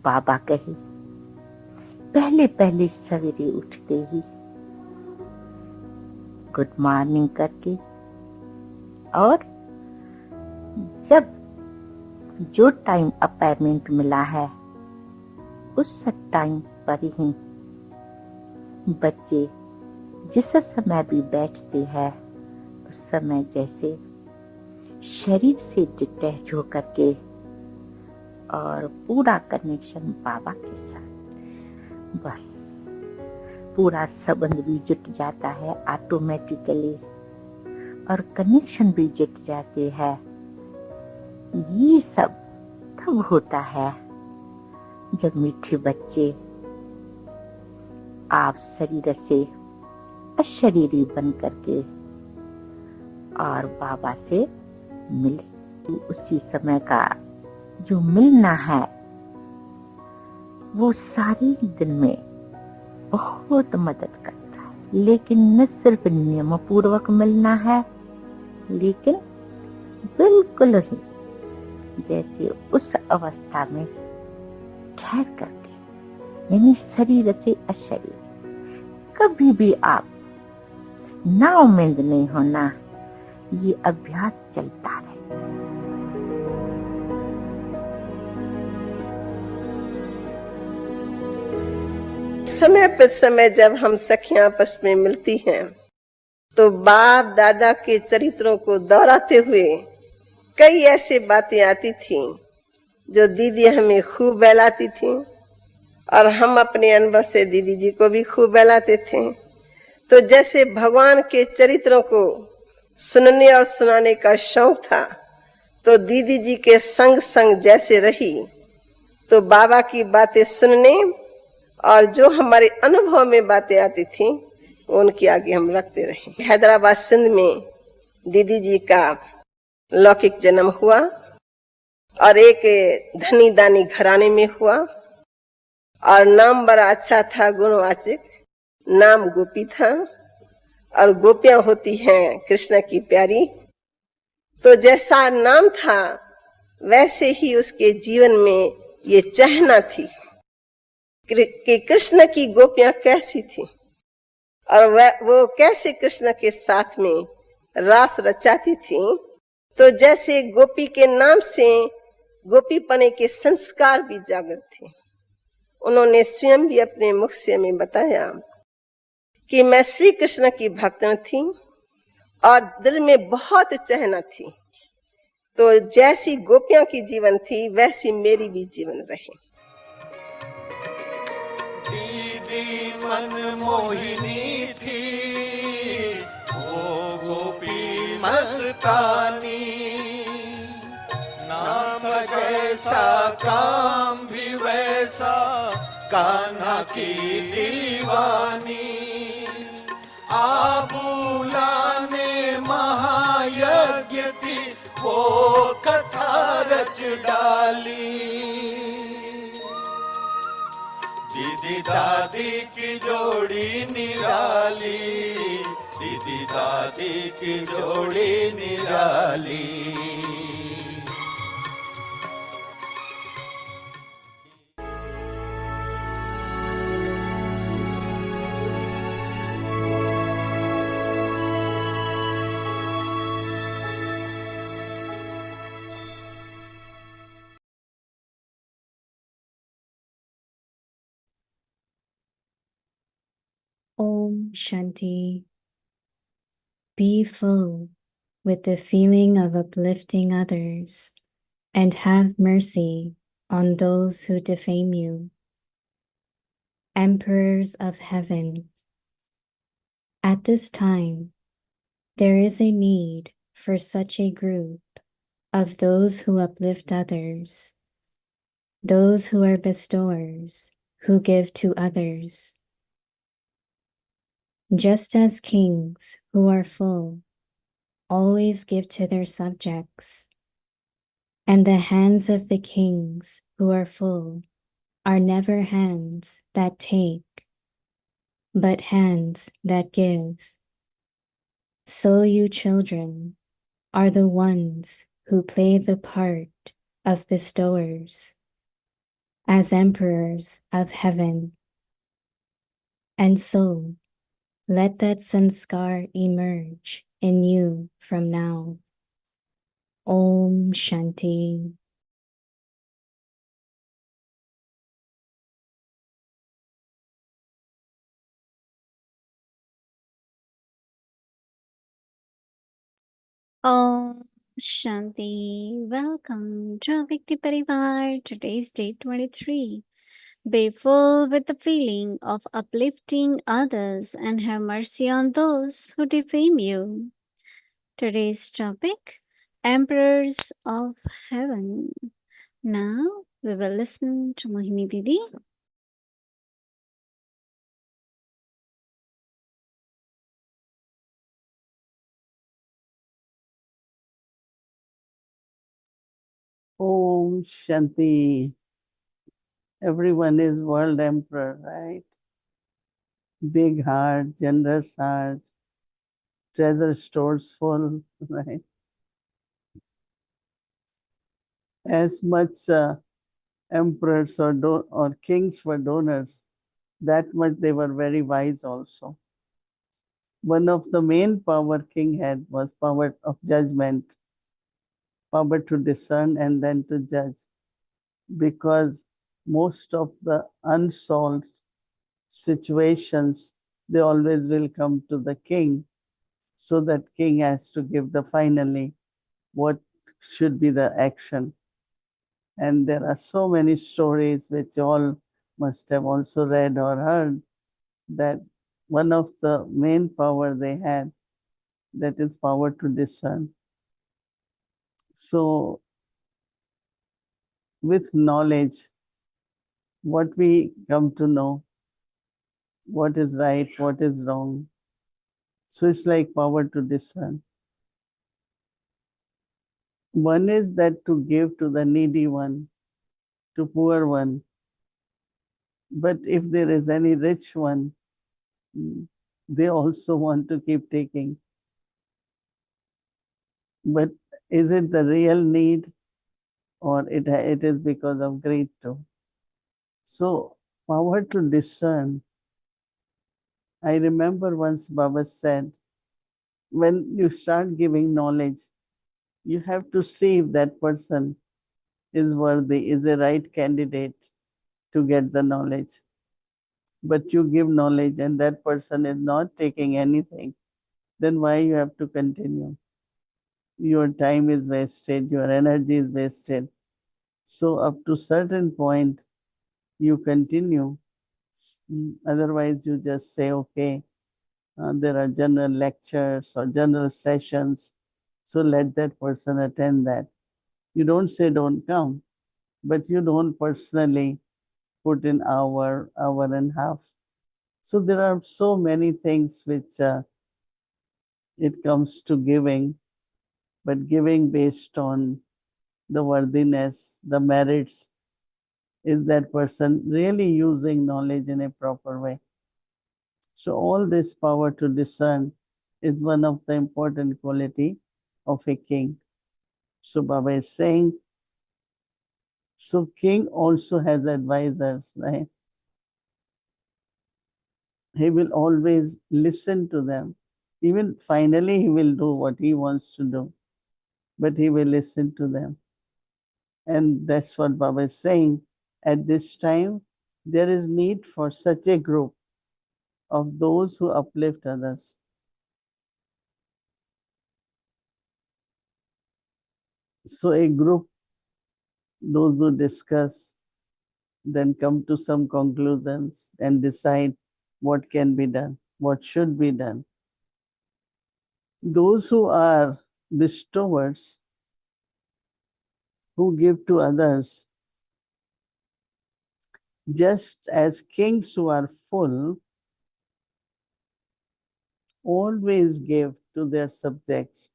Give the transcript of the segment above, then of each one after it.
बाबा कहे पहले पहले सवेरे उठते ही गुड मॉर्निंग करके, और जब जो टाइम अपॉइंटमेंट मिला है उस टाइम पर ही बच्चे जिस समय भी बैठते हैं उस समय जैसे शरीर से डिटैच होकर के और पूरा कनेक्शन बाबा के साथ, बस पूरा संबंध भी जुट जाता है ऑटोमेटिकली और कनेक्शन भी जुट जाते हैं। ये सब तब होता है जब मीठे बच्चे आप शरीर से अशरीरी बन करके और बाबा से मिले। तो उसी समय का जो मिलना है वो सारे दिन में बहुत मदद करता है, लेकिन न सिर्फ नियम पूर्वक मिलना है, लेकिन बिल्कुल ही जैसे उस अवस्था में ठहर करके, यानी शरीर से अशरीर। कभी भी आप नाउम्मीद नहीं होना, ये अभ्यास चलता रहे। समय पर समय जब हम सखियां आपस में मिलती हैं तो बाप दादा के चरित्रों को दोहराते हुए कई ऐसी बातें आती थीं जो दीदी हमें खूब बहलाती थीं और हम अपने अनुभव से दीदी जी को भी खूब बहलाते थे। तो जैसे भगवान के चरित्रों को सुनने और सुनाने का शौक था, तो दीदी जी के संग संग जैसे रही, तो बाबा की बातें सुनने और जो हमारे अनुभव में बातें आती थी उनके आगे हम रखते रहे। हैदराबाद सिंध में दीदी जी का लौकिक जन्म हुआ और एक धनी दानी घराने में हुआ और नाम बड़ा अच्छा था, गुणवाचक नाम गोपी था और गोपियां होती हैं कृष्ण की प्यारी। तो जैसा नाम था वैसे ही उसके जीवन में ये चाहना थी कि कृष्ण की गोपियां कैसी थी और वो कैसे कृष्ण के साथ में रास रचाती थी। तो जैसे गोपी के नाम से गोपी पने के संस्कार भी जागृत थे। उन्होंने स्वयं भी अपने मुख से हमें बताया कि मैं श्री कृष्ण की भक्तन थी और दिल में बहुत चाहना थी। तो जैसी गोपियां की जीवन थी वैसी मेरी भी जीवन रही। दीदी मन मोहिनी थी, वो गोपी मस्तानी, नाम जैसा काम भी वैसा, कान्हा की दीवानी। आबूला ने महायज्ञ थी, वो कथा रच डाली। दीदी दादी की जोड़ी निराली, दीदी दादी की जोड़ी निराली। Om Shanti. Be full with the feeling of uplifting others and have mercy on those who defame you. Emperors of heaven, at this time, there is a need for such a group of those who uplift others, those who are bestowers, who give to others. Just as kings who are full always give to their subjects, and the hands of the kings who are full are never hands that take, but hands that give. So you children are the ones who play the part of bestowers. as emperors of heaven. And so, let that sanskar emerge in you from now. Om Shanti. Om Shanti. Welcome to Vikti Parivar. Today's day 23. Be full with the feeling of uplifting others and have mercy on those who defame you. Today's topic, Emperors of Heaven. Now we will listen to Mohini Didi. Om Shanti. Everyone is world emperor, right? Big heart, generous heart, treasure stores full, right? As much emperors or kings were donors, that much they were very wise also. One of the main power king had was power of judgment, power to discern and then to judge, because most of the unsolved situations, they always will come to the king. So that king has to give the finally what should be the action. And there are so many stories which all must have also read or heard, that one of the main power they had, that is power to discern. So with knowledge, what we come to know, what is right, what is wrong. So it's like power to discern. One is that to give to the needy one, to poor one. But if there is any rich one, they also want to keep taking. But is it the real need, or it is because of greed too? So power to discern. I remember once Baba said, when you start giving knowledge, you have to see if that person is worthy, is a right candidate to get the knowledge. But you give knowledge and that person is not taking anything, then why you have to continue? Your time is wasted, your energy is wasted. So up to certain point, you continue. Otherwise, you just say, okay, there are general lectures or general sessions, so let that person attend that. You don't say don't come, but you don't personally put in hour and a half. So there are so many things which it comes to giving, but giving based on the worthiness, the merits. Is that person really using knowledge in a proper way? So all this power to discern is one of the important quality of a king. So Baba is saying, so king also has advisors, right? He will always listen to them. Even finally he will do what he wants to do, but he will listen to them. And that's what Baba is saying. At this time, there is need for such a group of those who uplift others. So a group, those who discuss, then come to some conclusions and decide what can be done, what should be done. Those who are bestowers, who give to others, just as kings who are full always give to their subjects.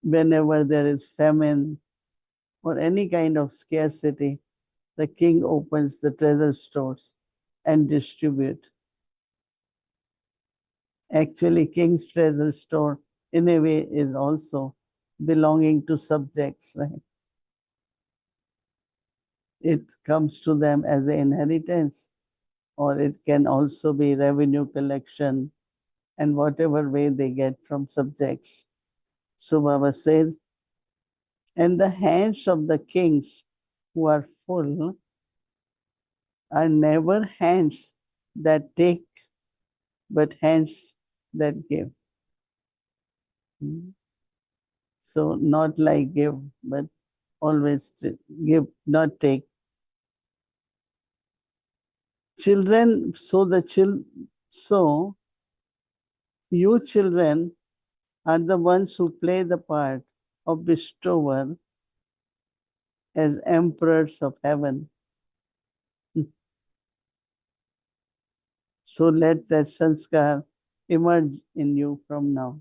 Whenever there is famine or any kind of scarcity, the king opens the treasure stores and distribute. Actually, king's treasure store in a way is also belonging to subjects, right? it comes to them as an inheritance, or it can also be revenue collection and whatever way they get from subjects. So Baba says, and the hands of the kings who are full are never hands that take, but hands that give. So not like give, but always give, not take. Children, so you children are the ones who play the part of bestower as emperors of heaven. So let that sanskar emerge in you from now.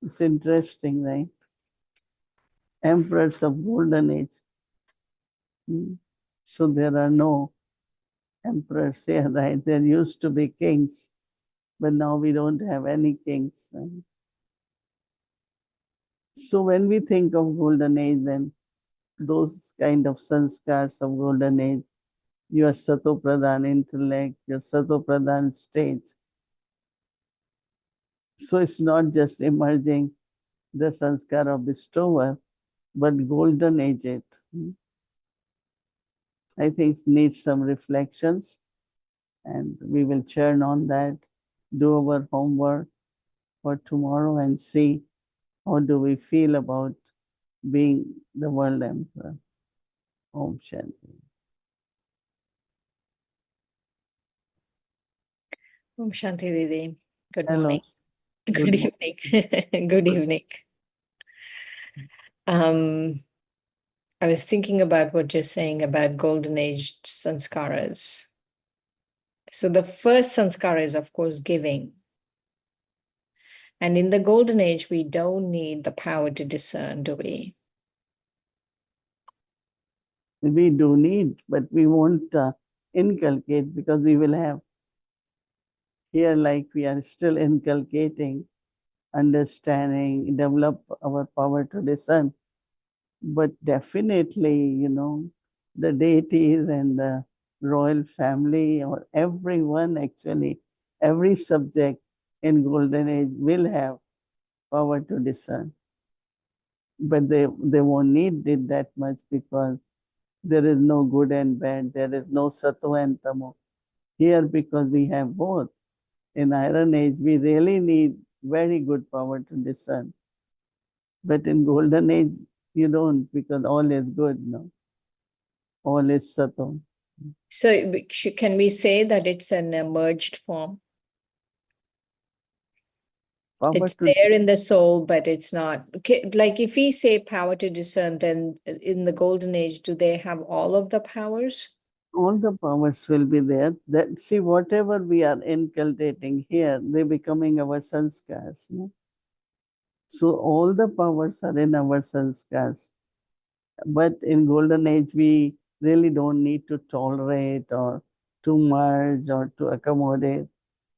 It's interesting, right? Emperors of golden age. So there are no emperors here, right? There used to be kings, but now we don't have any kings. Right? So when we think of golden age, then those kind of sanskars of golden age, your Sato Pradhan intellect, your Sato Pradhan stage. So it's not just emerging the sanskar of bestower, but golden age it. I think needs some reflections, and we will churn on that, do our homework for tomorrow and see how do we feel about being the world emperor. Om Shanti. Om Shanti Didi. Good Hello. morning. Good Good morning. evening. Good evening. I was thinking about what you're saying about golden age sanskaras. So the first sanskara is, of course, giving. And in the golden age, we don't need the power to discern, do we? We do need, but we won't inculcate because we will have here, like we are still inculcating, understanding, develop our power to discern. But definitely, the deities and the royal family or everyone actually, every subject in golden age will have power to discern. But they won't need it that much because there is no good and bad, there is no sattva and tamo. Here, because we have both. In Iron Age, we really need very good power to discern. But in Golden Age, you don't, because all is good, no? All is sattva. So can we say that it's an emerged form? Power It's to, there in the soul, but it's not. Like if we say power to discern, then in the golden age, do they have all of the powers? all the powers will be there. That see, whatever we are inculcating here, they're becoming our sanskars. No? So all the powers are in our sanskars. But in golden age, we really don't need to tolerate or to merge or to accommodate.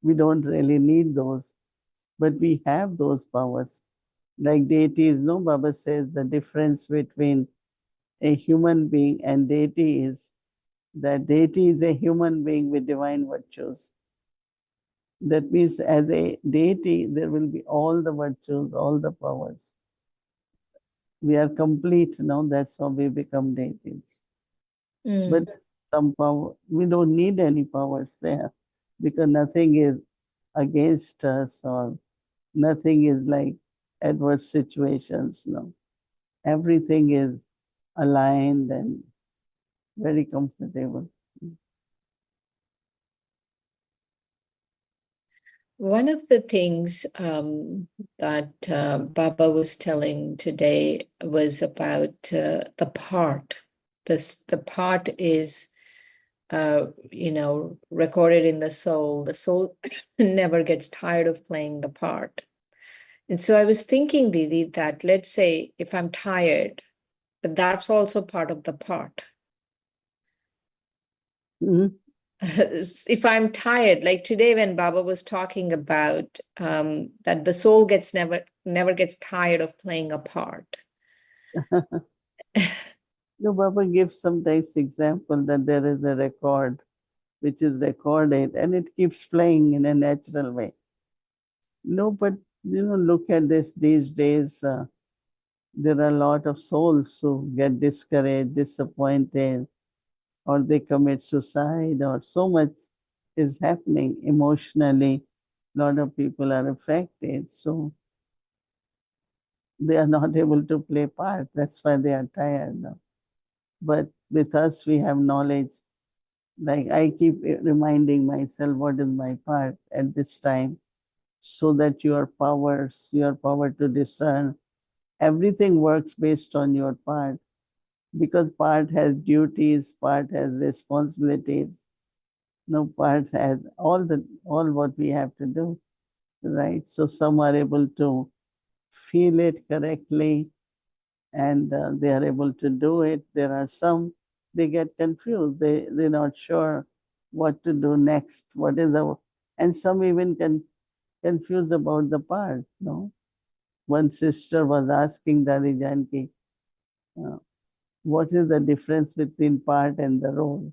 We don't really need those, but we have those powers. Like deities, no, Baba says the difference between a human being and deity is that deity is a human being with divine virtues. That means as a deity, there will be all the virtues, all the powers. We are complete now, that's how we become deities. But some power, we don't need any powers there because nothing is against us or nothing is like adverse situations. No, everything is aligned and very comfortable. One of the things that Baba was telling today was about the part. The part is, recorded in the soul. The soul never gets tired of playing the part. And so I was thinking, Didi, that let's say if I'm tired, but that's also part of the part. Mm-hmm. If I'm tired, like today when Baba was talking about that the soul never gets tired of playing a part. No, Baba gives sometimes example that there is a record which is recorded and it keeps playing in a natural way. No, but look at this these days. There are a lot of souls who get discouraged, disappointed, or they commit suicide, or so much is happening emotionally. A lot of people are affected, so they are not able to play part. That's why they are tired now. But with us, we have knowledge. Like I keep reminding myself, what is my part at this time, so that your power to discern, everything works based on your part, because part has duties, part has responsibilities. No, part has all what we have to do, right? So some are able to feel it correctly, and they are able to do it. There are some, they get confused. They're not sure what to do next. What is the, and some even confused about the part. No, one sister was asking Dadi Janki, uh, what is the difference between part and the role?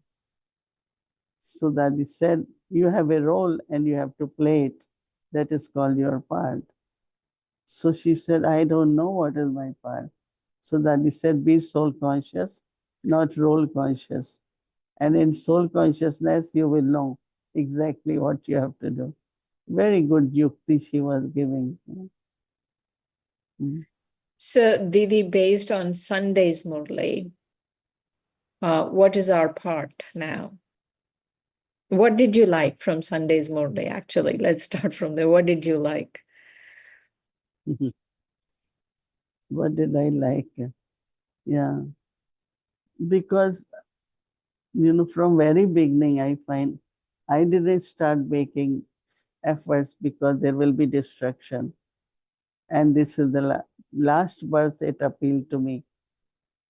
So Dadi said, you have a role and you have to play it. That is called your part. So she said, I don't know what is my part. So Dadi said, be soul conscious, not role conscious. And in soul consciousness, you will know exactly what you have to do. Very good yukti she was giving. So, Didi, based on Sunday's Murli, what is our part now? What did you like from Sunday's Murli, actually? Let's start from there. What did you like? What did I like? Yeah. Because, from very beginning, I find I didn't start making efforts because there will be destruction. And this is the last birth it appealed to me.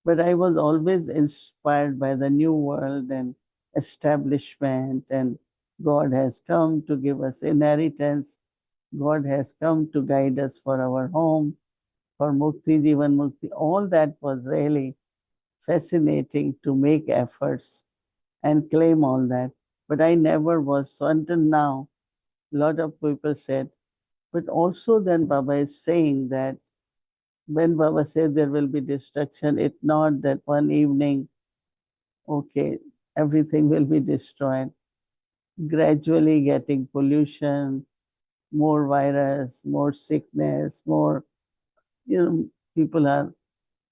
But I was always inspired by the new world and establishment, and God has come to give us inheritance. God has come to guide us for our home, for Mukti, Jivan Mukti. All that was really fascinating to make efforts and claim all that. But I never was. So until now, a lot of people said, but also then Baba is saying that when Baba says there will be destruction, it's not that one evening, okay, everything will be destroyed. Gradually getting pollution, more virus, more sickness, more, people are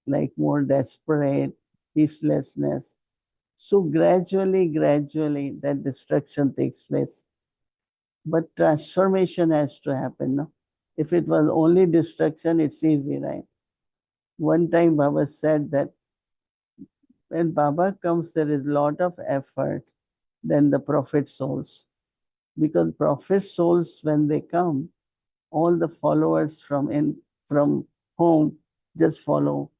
like more desperate, peacelessness. So gradually, that destruction takes place. But transformation has to happen. No? If it was only destruction, it's easy, right? One time Baba said that when Baba comes, there is a lot of effort than the prophet souls. Because prophet souls, when they come, all the followers from home just follow.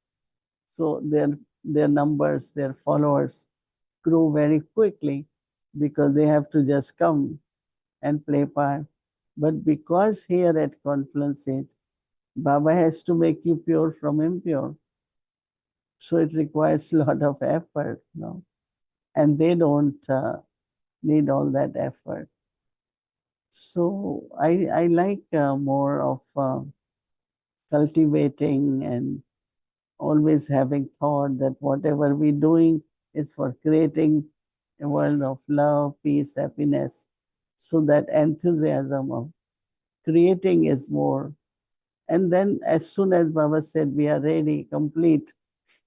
So their numbers, their followers grow very quickly because they have to just come and play part. But because here at Confluence Age, Baba has to make you pure from impure. So it requires a lot of effort, and they don't need all that effort. So I like more of cultivating and always having thought that whatever we're doing is for creating a world of love, peace, happiness. So that enthusiasm of creating is more. And then as soon as Baba said we are ready, complete,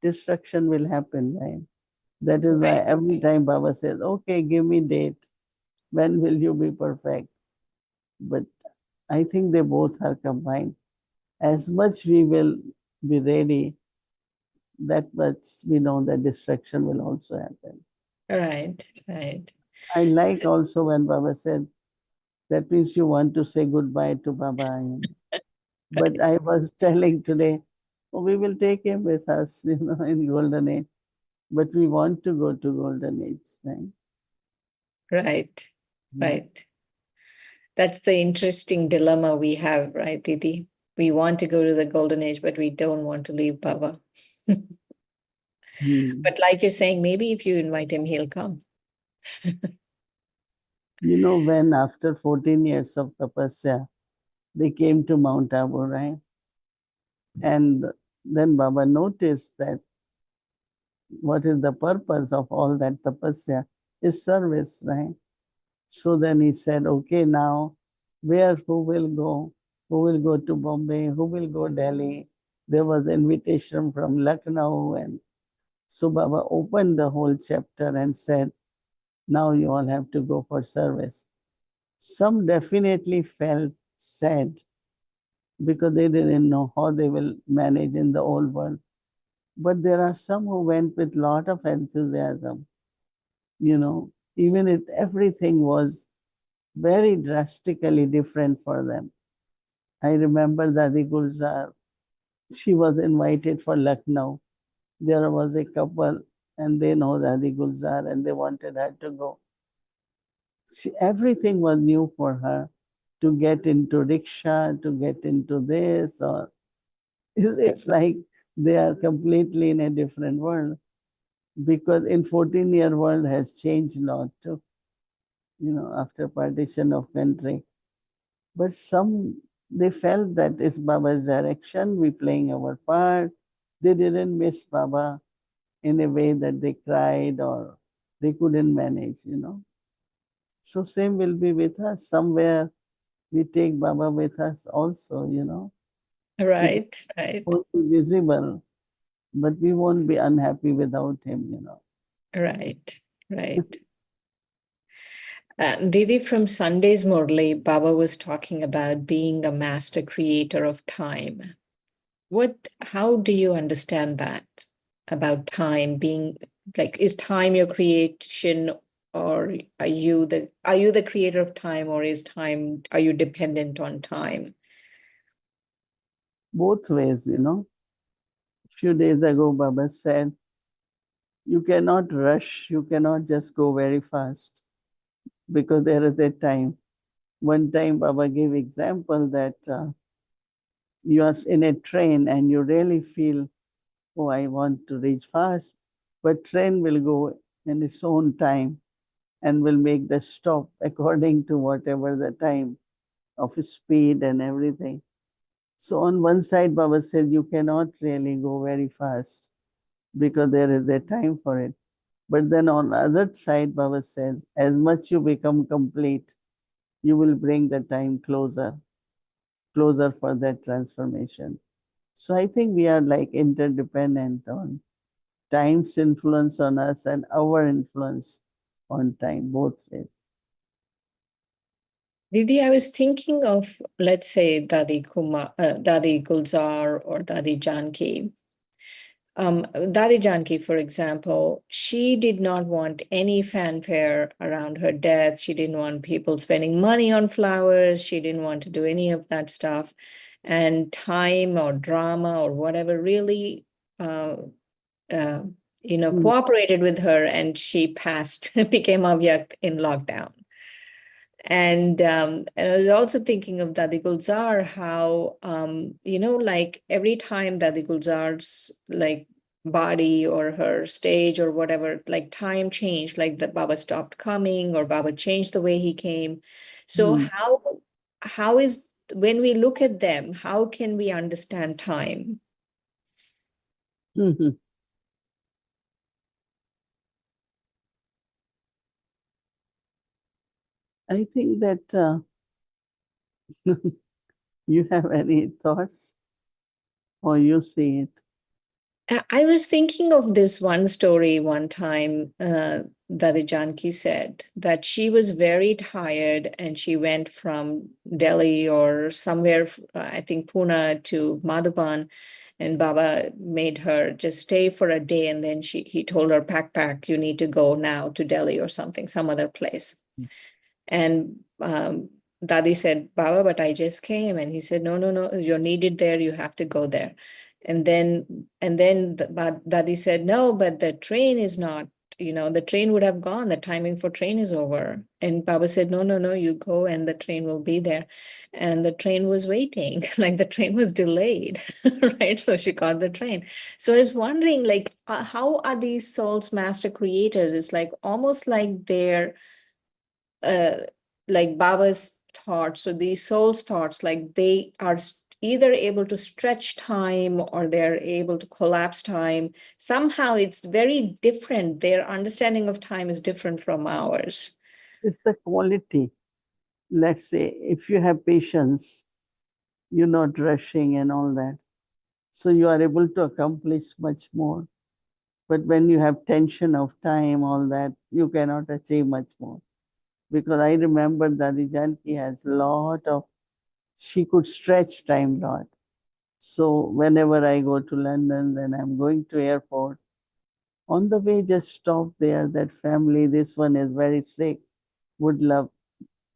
destruction will happen, right? That is why every time Baba says, okay, give me date. When will you be perfect? But I think they both are combined. As much we will be ready, that much we know that destruction will also happen. Right. I like also when Baba said, that means you want to say goodbye to Baba. But I was telling today, oh, we will take him with us, in Golden Age. But we want to go to Golden Age, right? Right. That's the interesting dilemma we have, right, Didi? We want to go to the Golden Age, but we don't want to leave Baba. But like you're saying, maybe if you invite him, he'll come. You know, when after 14 years of tapasya, they came to Mount Abu, right? And then Baba noticed that what is the purpose of all that tapasya is service, right? So then he said, okay, now who will go? Who will go to Bombay? Who will go Delhi? There was invitation from Lucknow. And so Baba opened the whole chapter and said, now you all have to go for service. Some definitely felt sad because they didn't know how they will manage in the old world. But there are some who went with a lot of enthusiasm. You know, even if everything was very drastically different for them. I remember Dadi Gulzar, she was invited for Lucknow. There was a couple and they know Dadi Gulzar and they wanted her to go. Everything was new for her, to get into rickshaw, to get into this, or it's like they are completely in a different world, because in 14-year world has changed a lot too, you know, after partition of country. But some, they felt that it's Baba's direction, we playing our part. They didn't miss Baba in a way that they cried or they couldn't manage, you know. So same will be with us. Somewhere we take Baba with us also, you know. Right, right, Won't be visible, but we won't be unhappy without him, you know. right, right. Didi, from Sunday's Murli, Baba was talking about being a master creator of time. How do you understand that about time being, like, is time your creation, or are you the creator of time, or are you dependent on time? Both ways, you know. A few days ago, Baba said, you cannot rush, you cannot just go very fast, because there is a time. One time, Baba gave example that you are in a train and you really feel, oh, I want to reach fast, but train will go in its own time and will make the stop according to whatever the time of speed and everything. So on one side, Baba said, you cannot really go very fast because there is a time for it. But then on the other side, Baba says, as much you become complete, you will bring the time closer for that transformation. So I think we are like interdependent on time's influence on us and our influence on time, both ways. Didi, I was thinking of, let's say, Dadi Gulzar or Dadi Janki. Dadi Janki, for example, she did not want any fanfare around her death. She didn't want people spending money on flowers. She didn't want to do any of that stuff. And time or drama or whatever really, cooperated with her, and she passed, became Avyak in lockdown. And I was also thinking of Dadi Gulzar, how like every time Dadi Gulzar's like body or her stage or whatever, like time changed, like the Baba stopped coming or Baba changed the way he came. So how is, when we look at them, how can we understand time? I think that you have any thoughts or you see it? I was thinking of this one story one time. Dadi Janki said that she was very tired and she went from Delhi or somewhere, I think Pune to Madhuban, and Baba made her just stay for a day, and then he told her, pack, you need to go now to Delhi or something, some other place. And Dadi said, Baba, but I just came. And he said, no, you're needed there. You have to go there. And then Dadi said, no, but the train is not the train would have gone. The timing for train is over. And Baba said, no, no, no, you go and the train will be there. And the train was waiting, like the train was delayed, right? So she caught the train. So I was wondering, like, how are these souls master creators? It's like almost like they're like Baba's thoughts, so these souls' thoughts, like they are either able to stretch time or they're able to collapse time. Somehow it's very different. Their understanding of time is different from ours. It's the quality. Let's say if you have patience, you're not rushing and all that. So you are able to accomplish much more. But when you have tension of time, all that, you cannot achieve much more. Because I remember Dadi Janki has a lot of, she could stretch time lot. So whenever I go to London, then I'm going to airport. On the way, just stop there, that family, this one is very sick, would love.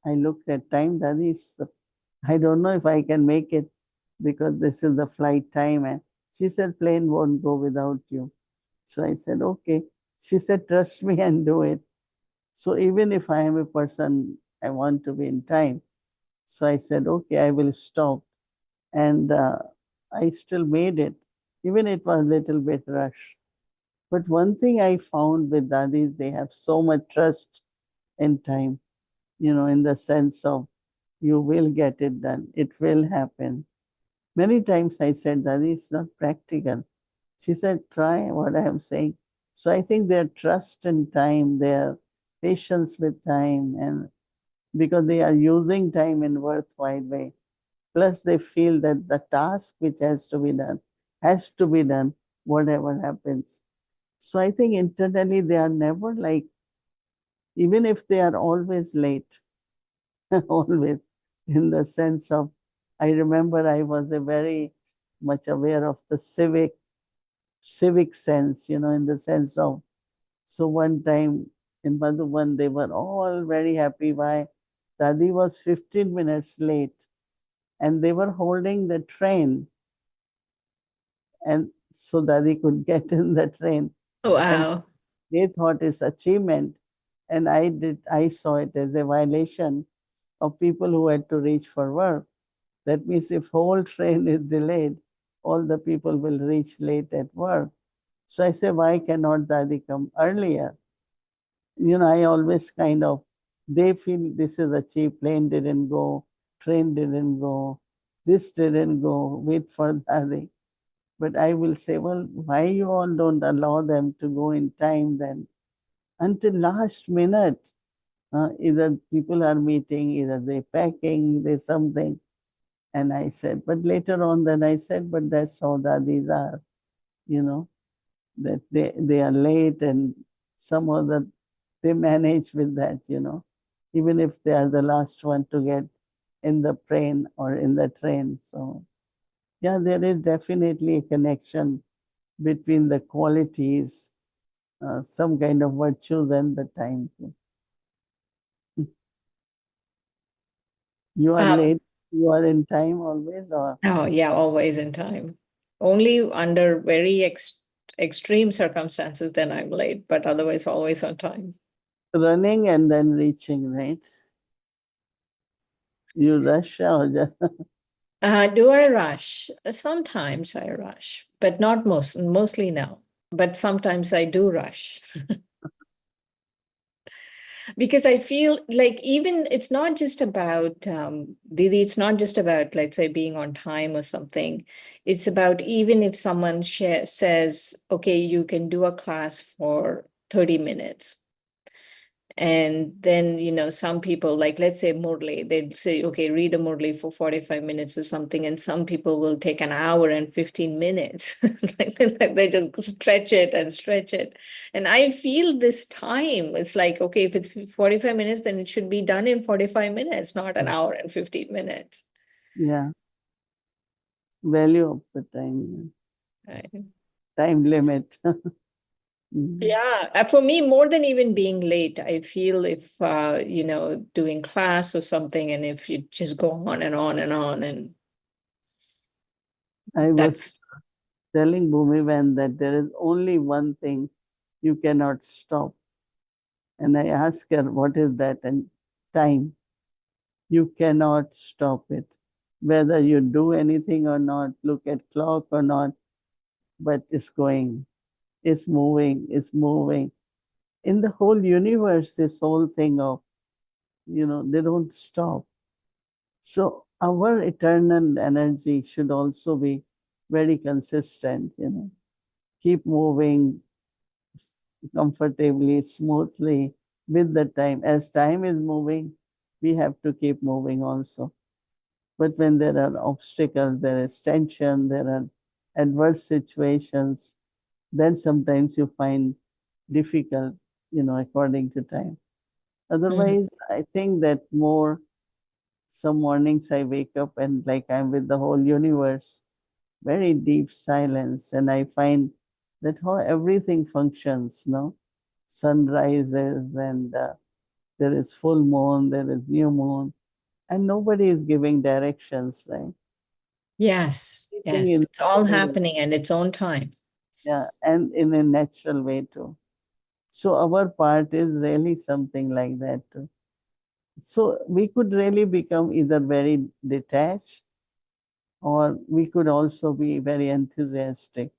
I looked at time, Dadi, I don't know if I can make it because this is the flight time. And she said, plane won't go without you. So I said, okay. She said, trust me and do it. So even if I am a person, I want to be in time. So I said, okay, I will stop. And I still made it. Even it was a little bit rush. But one thing I found with Dadis, they have so much trust in time, in the sense of you will get it done. It will happen. Many times I said, Dadi, it's not practical. She said, try what I am saying. So I think their trust in time, their patience with time, and because they are using time in worthwhile way. Plus they feel that the task which has to be done, whatever happens. So I think internally they are never like, even if they are always late, always in the sense of, I remember I was a very much aware of the civic sense, in the sense of, so one time in Madhuban, they were all very happy why Dadi was 15 minutes late and they were holding the train. And so Dadi could get in the train. Oh, And wow. they thought it's achievement. And I saw it as a violation of people who had to reach for work. That means if whole train is delayed, all the people will reach late at work. So I say, why cannot Dadi come earlier? I always they feel this is a cheap, plane didn't go, train didn't go, this didn't go, wait for Dadi. But I will say, well, why you all don't allow them to go in time then? Until last minute, either people are meeting, either they packing, they something. And I said, but later on then I said, but that's how Dadis are, that they are late and some other, they manage with that, even if they are the last one to get in the plane or in the train. So yeah, there is definitely a connection between the qualities, some kind of virtues and the time. You are late, you are in time always, or? Oh, yeah, always in time. Only under very extreme circumstances, then I'm late, but otherwise always on time. Running and then reaching, right? You rush or just Do I rush? Sometimes I rush, but not mostly now. But sometimes I do rush. Because I feel like even it's not just about Didi, it's not just about, let's say, being on time or something. It's about even if someone says, okay, you can do a class for 30 minutes. And then, some people, like, let's say Murli, they'd say, okay, read a Murli for 45 minutes or something. And some people will take an hour and 15 minutes. They just stretch it and stretch it. And I feel this time, it's like, okay, if it's 45 minutes, then it should be done in 45 minutes, not an hour and 15 minutes. yeah, value of the time, Right. time limit. Yeah, for me, more than even being late, I feel if, doing class or something, and if you just go on and on and on, and I that, was telling Bhumivan that there is only one thing you cannot stop. And I ask her, what is that? And time. You cannot stop it. Whether you do anything or not, look at clock or not, but it's going, it's moving, it's moving. In the whole universe, this whole thing of, they don't stop. So our eternal energy should also be very consistent, keep moving comfortably, smoothly with the time. As time is moving, we have to keep moving also. But when there are obstacles, there is tension, there are adverse situations, then sometimes you find difficult, according to time. Otherwise, I think that more some mornings I wake up and like I'm with the whole universe, very deep silence, and I find that how everything functions, sun rises and there is full moon, there is new moon, and nobody is giving directions, right? Yes, Everything yes. in It's all order. happening in its own time. Yeah, and in a natural way too. So our part is really something like that too. So we could really become either very detached or we could also be very enthusiastic.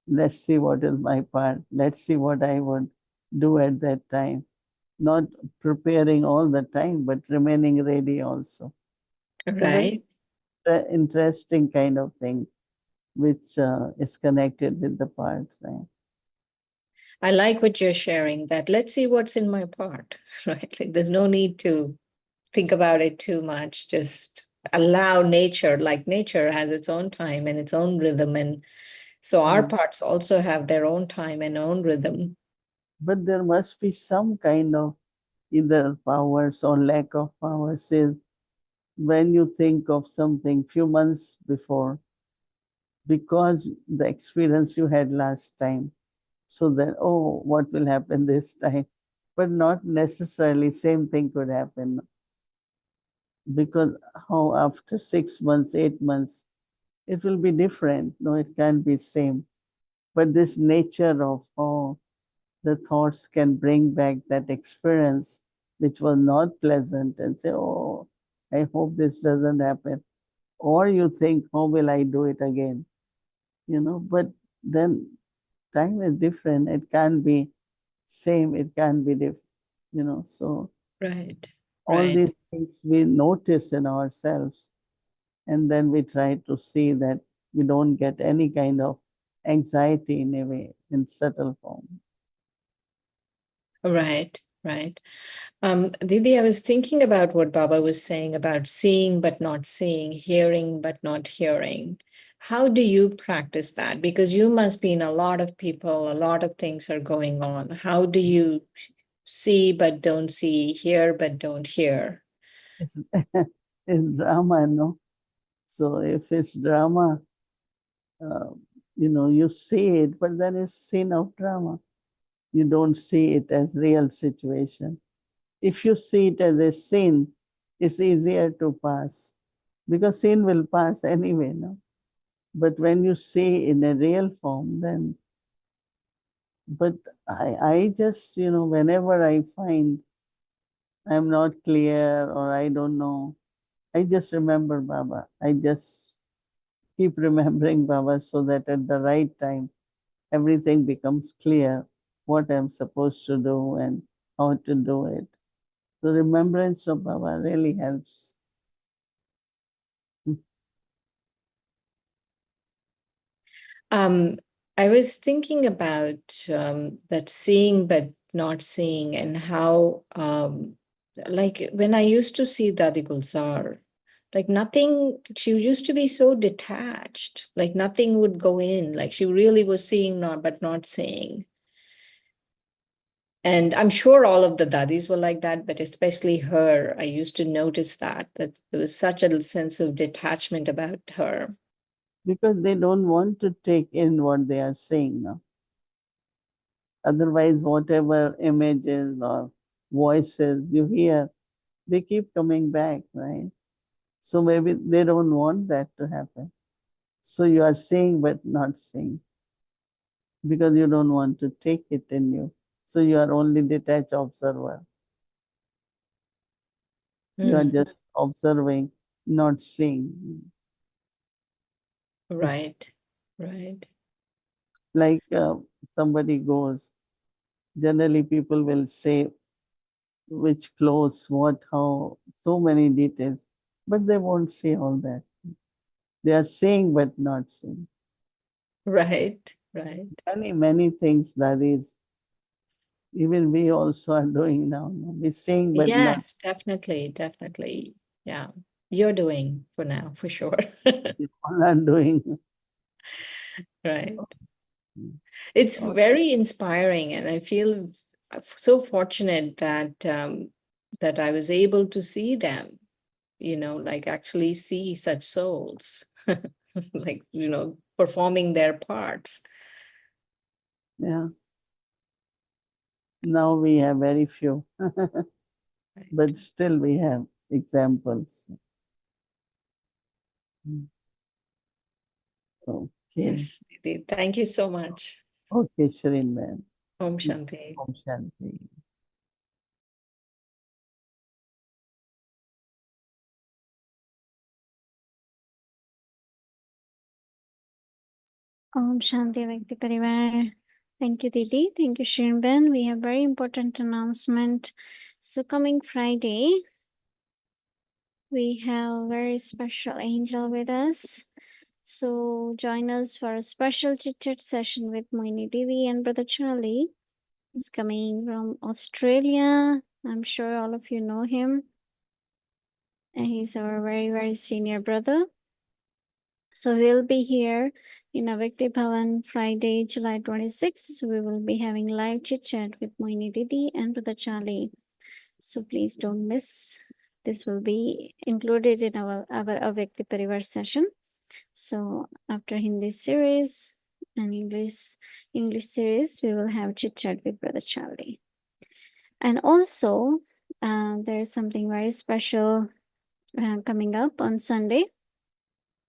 Let's see what is my part. Let's see what I would do at that time. Not preparing all the time, but remaining ready also. It's a very Right. interesting kind of thing which is connected with the part, right? I like what you're sharing, that let's see what's in my part, right? Like there's no need to think about it too much. Just allow nature, like nature has its own time and its own rhythm. And so our parts also have their own time and own rhythm. But there must be some kind of either powers or lack of powers is when you think of something few months before because the experience you had last time. So then, oh, what will happen this time? But not necessarily same thing could happen because how after 6 months, 8 months, it will be different. No, it can't be same. But this nature of how the thoughts can bring back that experience which was not pleasant and say, oh, I hope this doesn't happen. Or you think, how will I do it again? But then time is different. It can't be same. It can't be different, so Right. all Right. these things we notice in ourselves and then we try to see that we don't get any kind of anxiety in a way in subtle form. Right. Right. Didi, I was thinking about what Baba was saying about seeing but not seeing, hearing but not hearing. How do you practice that? Because you must be in a lot of people, a lot of things are going on. How do you see but don't see, hear but don't hear? It's, it's drama, no? So if it's drama, uh, you see it, but then it's scene of drama. You don't see it as real situation. If you see it as a scene, it's easier to pass because scene will pass anyway, no? But when you see in a real form, then, but I just, whenever I find I'm not clear or I don't know, I just remember Baba. I just keep remembering Baba so that at the right time, everything becomes clear what I'm supposed to do and how to do it. The remembrance of Baba really helps. Um, I was thinking about that seeing but not seeing, and how, like when I used to see Dadi Gulzar, like nothing, she used to be so detached, like nothing would go in, like she really was seeing not but not seeing. And I'm sure all of the dadis were like that, but especially her, I used to notice that there was such a sense of detachment about her. Because they don't want to take in what they are saying now. Otherwise, whatever images or voices you hear, they keep coming back, right? So maybe they don't want that to happen. So you are seeing but not seeing. because you don't want to take it in you. So you are only detached observer. You are just observing, not seeing. Right, right. Like somebody goes, generally people will say which clothes, what, how, so many details, but they won't say all that. They are saying but not seeing. Right, right. Many things that is, even we also are doing now. We're saying but not. Yes, definitely, definitely. Yeah, you're doing for now, for sure. We all are doing. Right. It's very inspiring, and I feel so fortunate that that I was able to see them, like actually see such souls, like, performing their parts. Yeah. Now we have very few, Right. but still we have examples. Okay. Yes, Didi, thank you so much. Okay, Shrin ma'am. Om Shanti. Om Shanti. Om Shanti Vakti Parivar. Thank you, Didi. Thank you, Shrinben. We have very important announcement. So coming Friday, we have a very special angel with us. So join us for a special chit-chat session with Mohini Didi and Brother Charlie. He's coming from Australia. I'm sure all of you know him. And he's our very, very senior brother. So we'll be here in Avikti Bhavan Friday, July 26th. We will be having live chit-chat with Mohini Didi and Brother Charlie. So please don't miss. This will be included in our Avikti Parivar session. So after Hindi series and English series, we will have chit-chat with Brother Charlie. And also, there is something very special coming up on Sunday.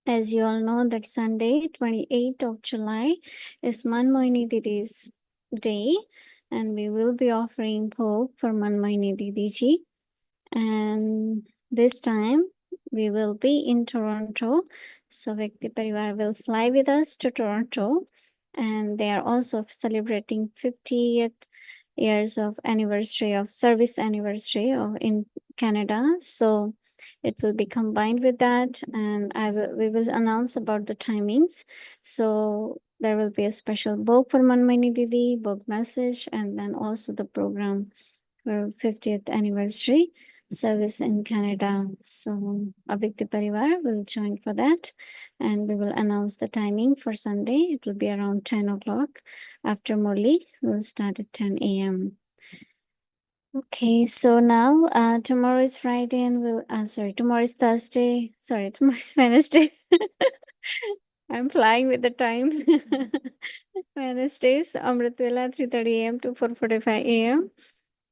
As you all know, that Sunday, 28th of July, is Mohini Didi's day, and we will be offering bhog for Mohini Didi ji. And this time, we will be in Toronto. So Vakti Parivar will fly with us to Toronto, and they are also celebrating 50th years of service anniversary of in Canada. So it will be combined with that, and we will announce about the timings. So there will be a special book for Manmani Didi, book message, and then also the program for 50th anniversary service in Canada. So Avikti Parivar will join for that, and we will announce the timing for Sunday. It will be around 10 o'clock. After Murli, we will start at 10 a.m. Okay, so now tomorrow is Friday and tomorrow is Thursday. Sorry, tomorrow is Wednesday. I'm flying with the time. Wednesdays, Amrit Vela 3:30 a.m. to 4:45 a.m.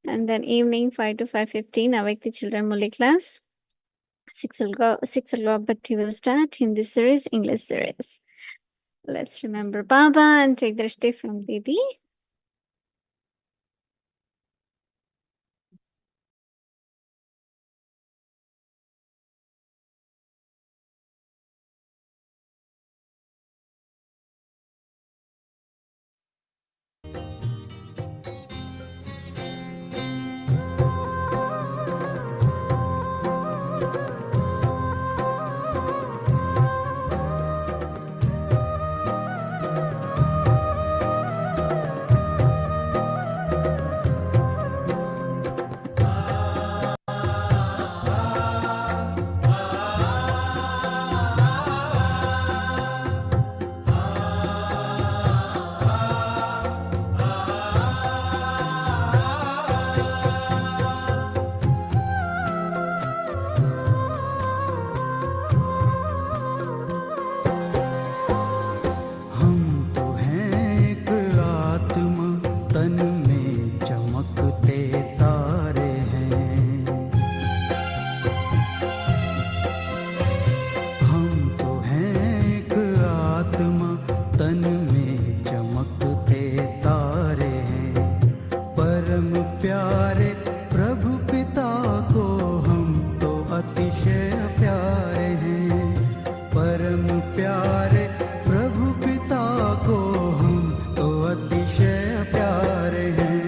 And then evening 5 to 5:15, Avakti Children Muli class. 6 o'clock, Bhakti will start Hindi series, English series. Let's remember Baba and take drishti from Didi. प्यारे प्रभु पिता को हम तो अतिशय प्यारे हैं। परम प्यारे प्रभु पिता को हम तो अतिशय प्यारे हैं।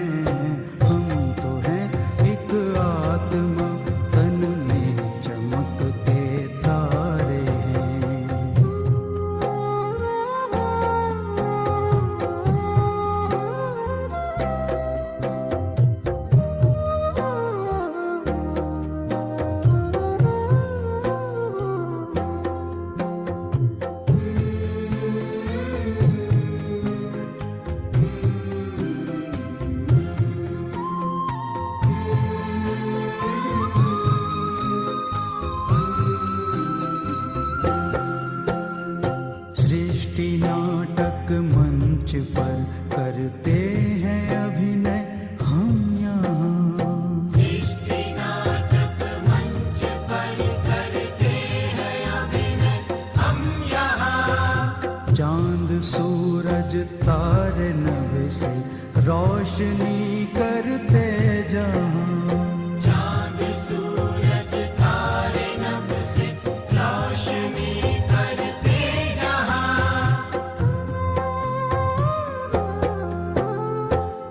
हम तो हैं एक आत्मा तन में चमकते तारे हैं। सृष्टि नाटक मंच पर करते हैं अभिनय हम यहाँ। सृष्टि नाटक मंच पर करते हैं अभिनय हम यहाँ। चांद सूरज तारे नभ से रोशनी करते जहाँ। चांद सूरज तारे नभ से रोशनी करते जहाँ।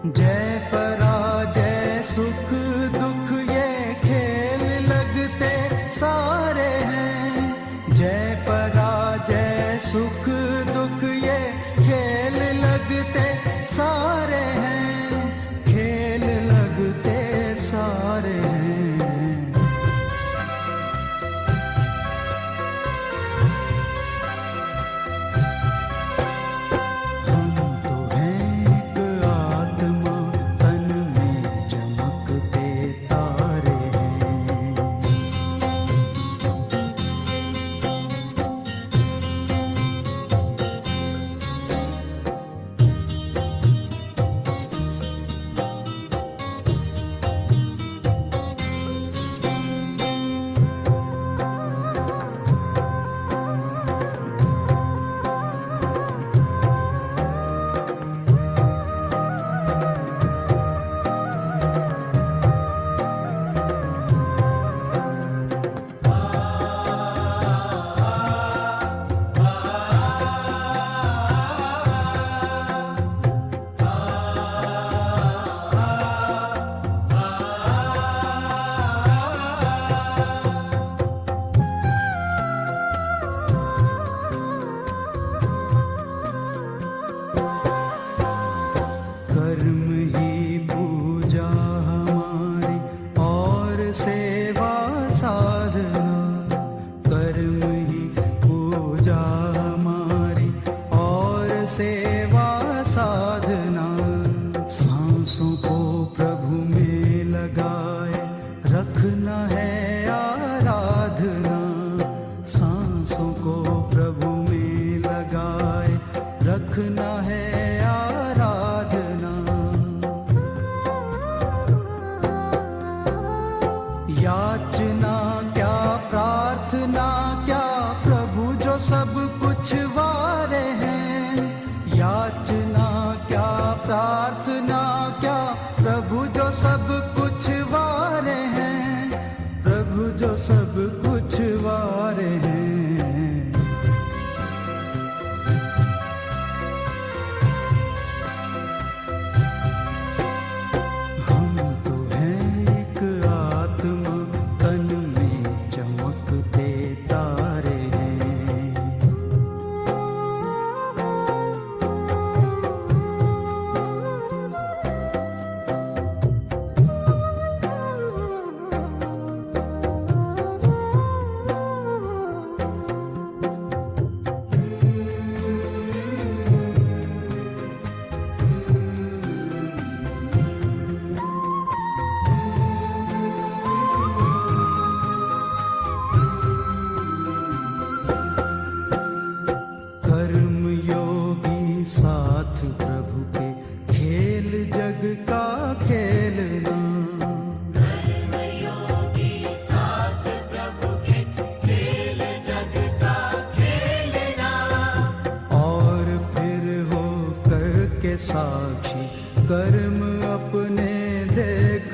जय पराजय सुख दुख ये खेल लगते सारे हैं। जय पराजय सुख दुख ये खेल लगते सारे हैं। खेल लगते सारे हैं। हम तो हैं एक आत्मा तन में चमकते तारे हैं। कर्म ही पूजा हमारी और सेवा साधना। कर्म ही पूजा हमारी और सेवा साधना। सांसों को प्रभु में लगाए रखना है आराधना। सांसों को प्रभु में लगाए रखना है आराधना। याचना क्या प्रार्थना क्या प्रभु जो सब कुछ वारे हैं। याचना क्या प्रार्थना क्या प्रभु जो सब कुछ वारे हैं। प्रभु जो सब कुछ वारे हैं। हम तो हैं एक आत्मा तन में चमकते तारे हैं। साथ प्रभु के खेल जग का खेलना। कर्मयोगी साथ प्रभु के खेल जग का खेलना। और फिर हो करके साक्षी कर्म अपने देख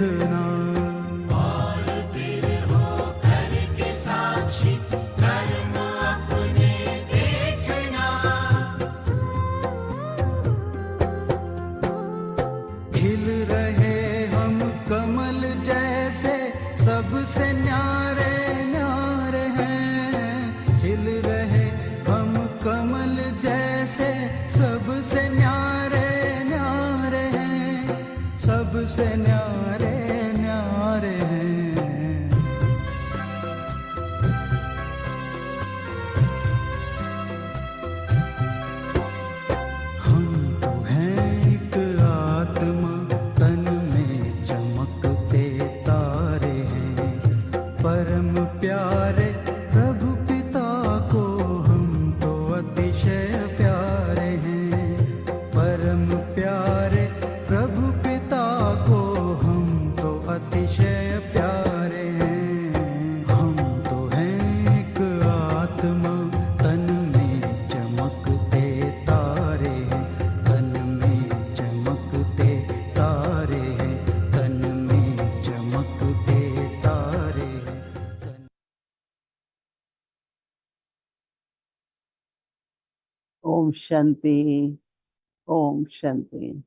Om Shanti. Om Shanti.